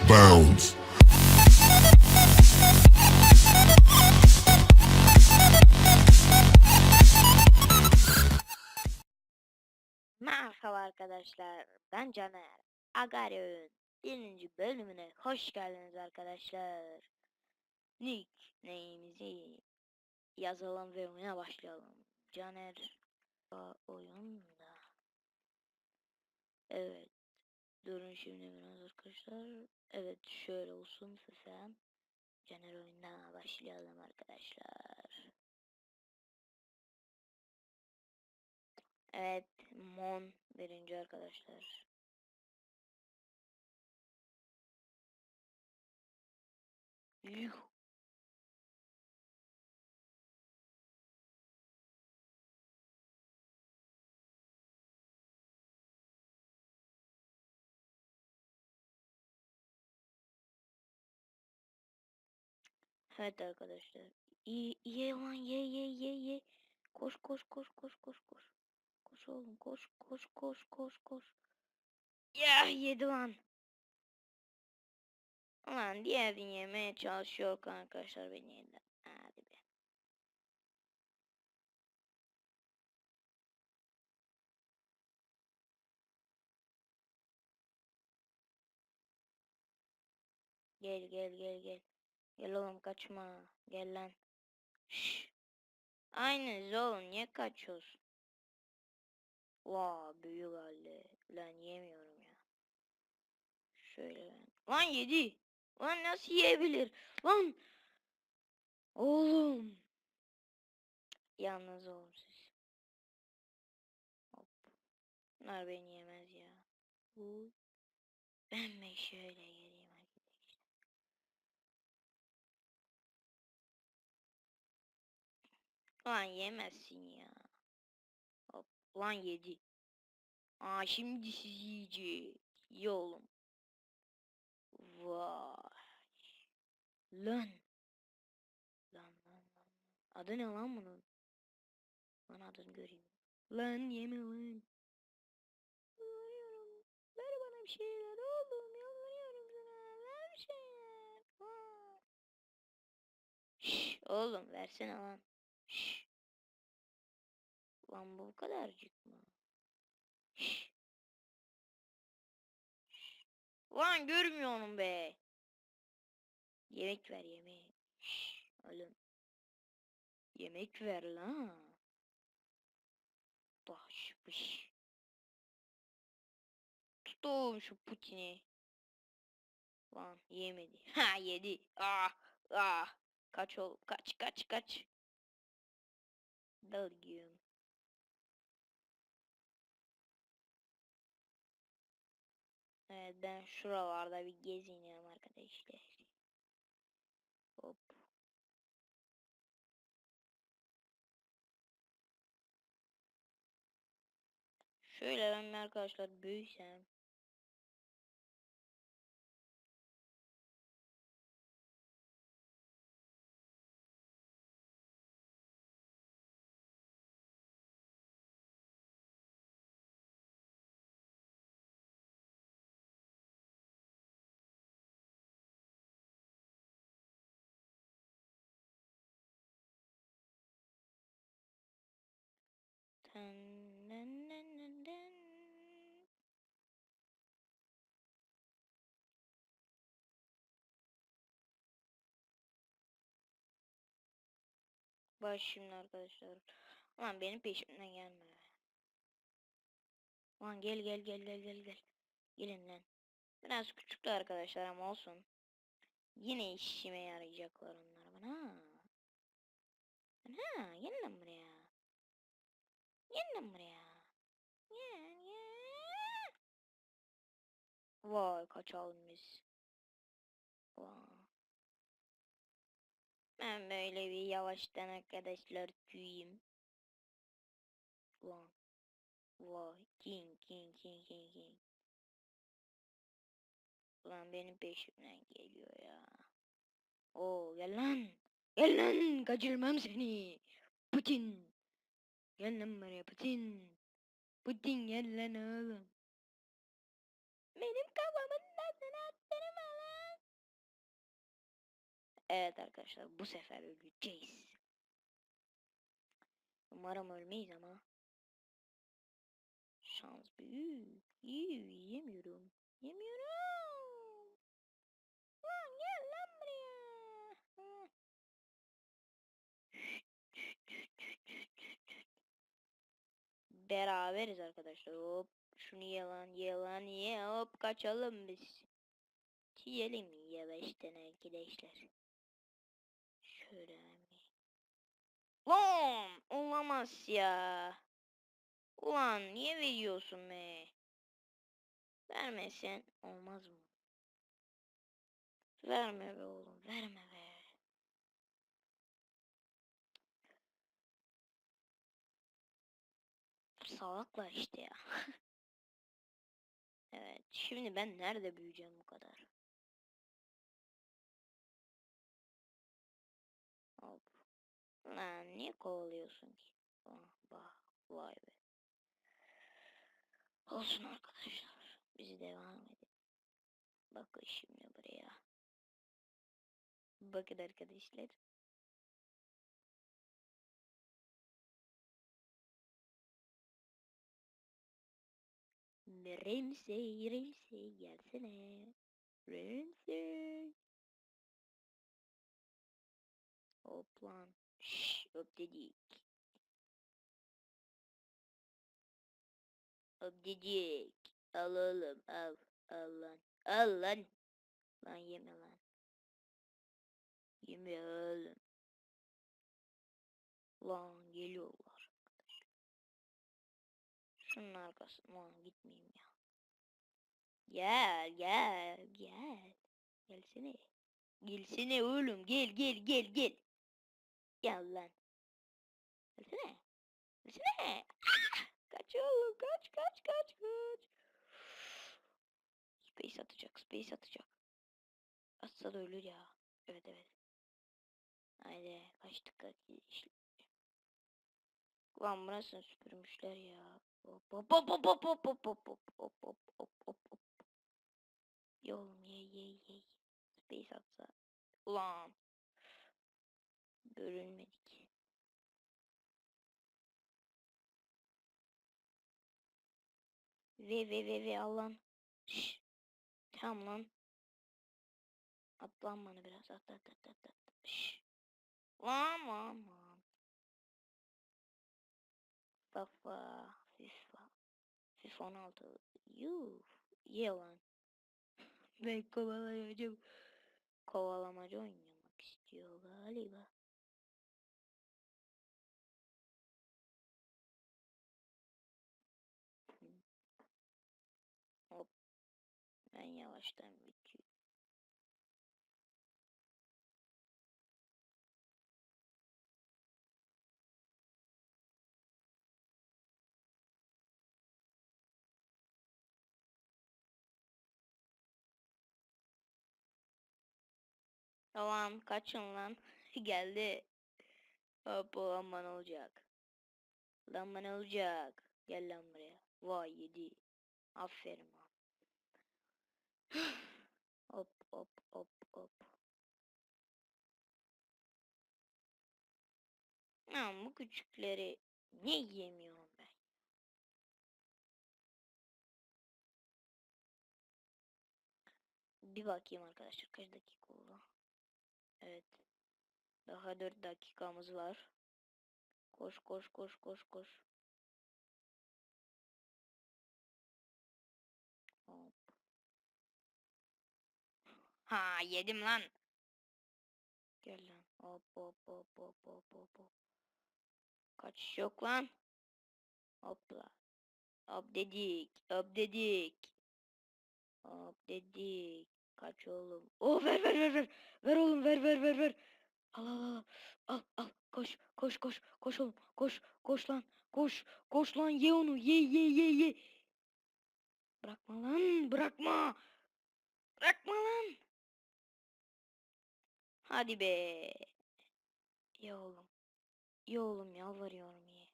bounds. Merhaba arkadaşlar, ben Caner. Agarya'nın birinci bölümüne hoş geldiniz arkadaşlar. Nickname'imizi yazalım ve oyuna başlayalım. Caner oyunda. Evet, durun şimdi biraz arkadaşlar. Evet, şöyle olsun sesem. Caner oyundan başlayalım arkadaşlar. Evet, Mon birinci arkadaşlar. Yuh. Evet arkadaşlar. İyi, iyi lan ye. Koş koş koş koş koş koş. Koş oğlum koş koş koş koş koş. Ya yedi lan. Ulan diğerini yemeye çalışıyor arkadaşlar beni yedi. Hadi be. Gel. Gel oğlum kaçma. Gel lan. Şşş. Aynı oğlum niye kaçıyorsun? Vaa büyük halde. Lan yemiyorum ya. Şöyle ben. Lan yedi. Lan nasıl yiyebilir? Lan. Oğlum. Yalnız oğlum siz. Hop. Bunlar beni yemez ya. Bu. Ben de şöyle geleyim arkadaşlar. Lan yemezsin ya. Hop. Lan yedi. Aa şimdi siz yiyecek. Ye oğlum. Vay. Lan. Lan. Adı ne lan bunun? Lan adını göreyim. Lan yeme lan. Yalvarıyorum. Ver bana bir şeyler oğlum. Yalvarıyorum sana. Ver bir şeyler. Aa. Şş, oğlum versene lan. Şş. Lan bu kadarcık mı? Şş. Lan görmüyorum be. Yemek ver yemek. Şş, oğlum. Yemek ver lan. Baş baş. Tut oğlum şu Putin'i. Lan yemedi. Ha yedi. Ah. Kaç oğlum kaç. Dalgın. Evet ben şuralarda bir geziniyorum arkadaşlar. Hop. Şöyle ben bir arkadaşlar büyüsem. Tan, nan, nan, nan, nan. Baş şimdi arkadaşlar. Lan benim peşimden gelme. Lan gel. Gelin lan. Biraz küçüktü arkadaşlar ama olsun. Yine işime yarayacaklar onlar bana. Gelin lan buraya. Gelin lan buraya. Gel. Vay kaçalım biz. Vay. Ben böyle bir yavaştan arkadaşlar tüyeyim. Vay. Vay. King. Ulan benim peşimden geliyor ya. Oo gel lan. Gel lan kaçırmam seni. Putin. Gel lan buraya Putin. Putin gel lan oğlum. Benim kafamın nasıl attırma lan. Evet arkadaşlar bu sefer öleceğiz. Umarım ölmeyiz ama. Şans büyük. Yemiyorum. Yemiyorum. Lan gel lan buraya. Hı. Beraberiz arkadaşlar. Hop. Şunu yalan ye. Hop kaçalım biz. Yiyelim yavaştan arkadaşlar. Şöyle mi? Lan olamaz ya. Ulan niye veriyorsun be? Vermesen olmaz mı? Verme be oğlum verme be. Salaklar işte ya. Evet şimdi ben nerede büyüyeceğim bu kadar? Hop. Lan niye kovalıyorsun ki? Ah, bah, vay be. Olsun arkadaşlar. Bizi devam edin. Bakın şimdi buraya. Bakın arkadaşlar. Remsey, Remsey gelsene. Remsey. Hop lan. Şşş, hop dedik. Hop dedik. Al oğlum al. Al lan. Al lan. Lan yeme lan. Yeme oğlum. Lan geliyorlar. Şunun arkasından gitmeyeyim ya. Gel gel gel. Gelsene. Gelsene oğlum gel gel gel gel. Gel lan. Gelsene. Gelsene. Kaç oğlum kaç. Space atacak space atacak. Atsa da ölür ya. Evet evet. Haydi kaçtık işte. Lan burasını süpürmüşler ya. Hop hop hop hop hop hop hop hop hop hop hop hop hop hop. Yolum ye. Space atsa. Ulan. Bölünmedik. Ve Allah'ın. Şşş. Tamam lan. Atlan bana biraz. At. Şşş. Lan. FIFA 16. Yuh. Ye lan. Ben kovalayacağım. Kovalamacı oynamak istiyor galiba. Hop. Ben yavaştan bitiyor. Tamam kaçın lan. Geldi. Hop lan bana olacak. Lan bana olacak. Gel lan buraya. Vay yedi. Aferin lan. Hop. Ya bu küçükleri ne yemiyorum ben? Bir bakayım arkadaşlar kaç dakika oldu. Evet. Daha 4 dakikamız var. Koş. Hop. Ha yedim lan. Gel lan. Hop. Kaçış yok lan. Hopla. Hop dedik. Hop dedik. Kaç oğlum. Oh ver. Ver oğlum ver. Al. Koş oğlum. Koş lan. Koş lan ye onu. Ye. Bırakma lan. Bırakma lan. Hadi be. Ye oğlum. Ye oğlum yalvarıyorum ye.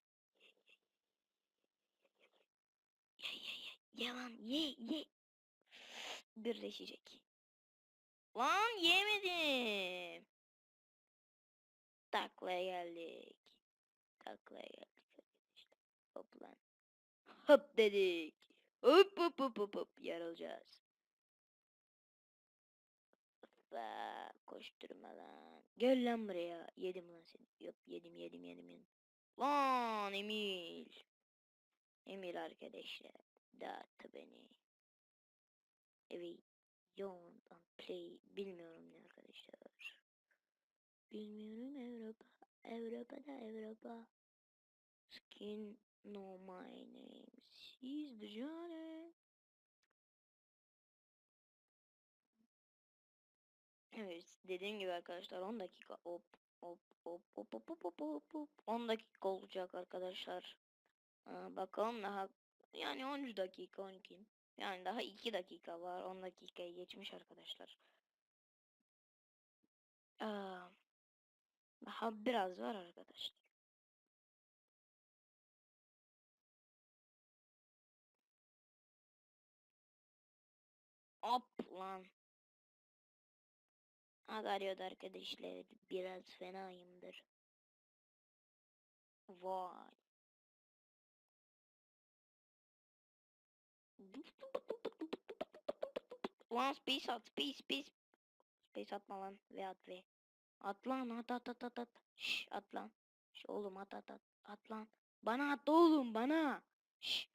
Ye lan ye. Birleşecek. Lan yemedim. Taklaya geldik. Taklaya geldik arkadaşlar. Hop lan. Hop dedik. Hop hop hop hop hop. Yarılacağız. Koşturma lan. Gel lan buraya. Yedim lan seni. Yok yedim. Lan Emil. Emil arkadaşlar. Dağıttı beni. Evet. Don't play. Bilmiyorum ne arkadaşlar. Bilmiyorum Avrupa. Avrupa. Skin no my name. She's the Johnny. Evet dediğim gibi arkadaşlar 10 dakika hop 10 dakika olacak arkadaşlar. Bakalım daha yani 13 dakika 12. Yani daha 2 dakika var. 10 dakikayı geçmiş arkadaşlar. Aa, daha biraz var arkadaşlar. Hop lan. Arıyordu arkadaşlar. Biraz fenayımdır. Vay. Lan space at space. Space atma lan. Ve at ve. At lan at. Şş at lan. Şş oğlum at. At lan. Bana at oğlum bana. Şş.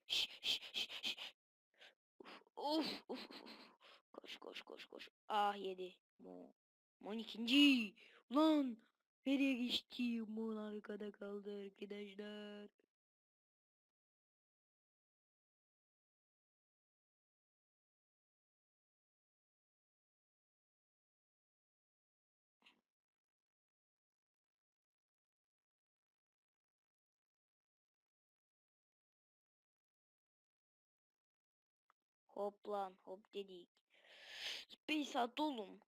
Of. Koş. Ah yedi. Mon ikinci. Ulan. Nereye geçti? Mon arkada kaldı arkadaşlar. Hop lan hop dedik. Space at oğlum.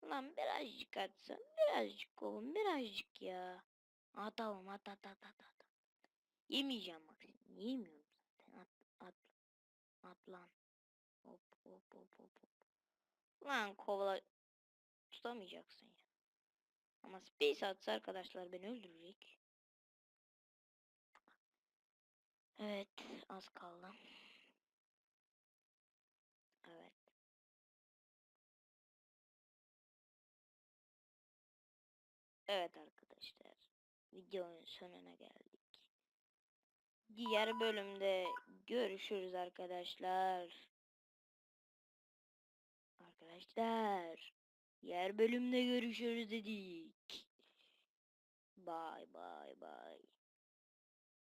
Lan birazcık atsan. Birazcık oğlum birazcık ya. Atalım at. Yemeyeceğim bak seni. Yemiyorum zaten. At lan. Hop. Lan kovala tutamayacaksın ya. Ama space atsa arkadaşlar beni öldürecek. Evet az kaldı. Evet. Evet arkadaşlar. Videonun sonuna geldik. Diğer bölümde görüşürüz arkadaşlar. Arkadaşlar. Diğer bölümde görüşürüz dedik. Bye.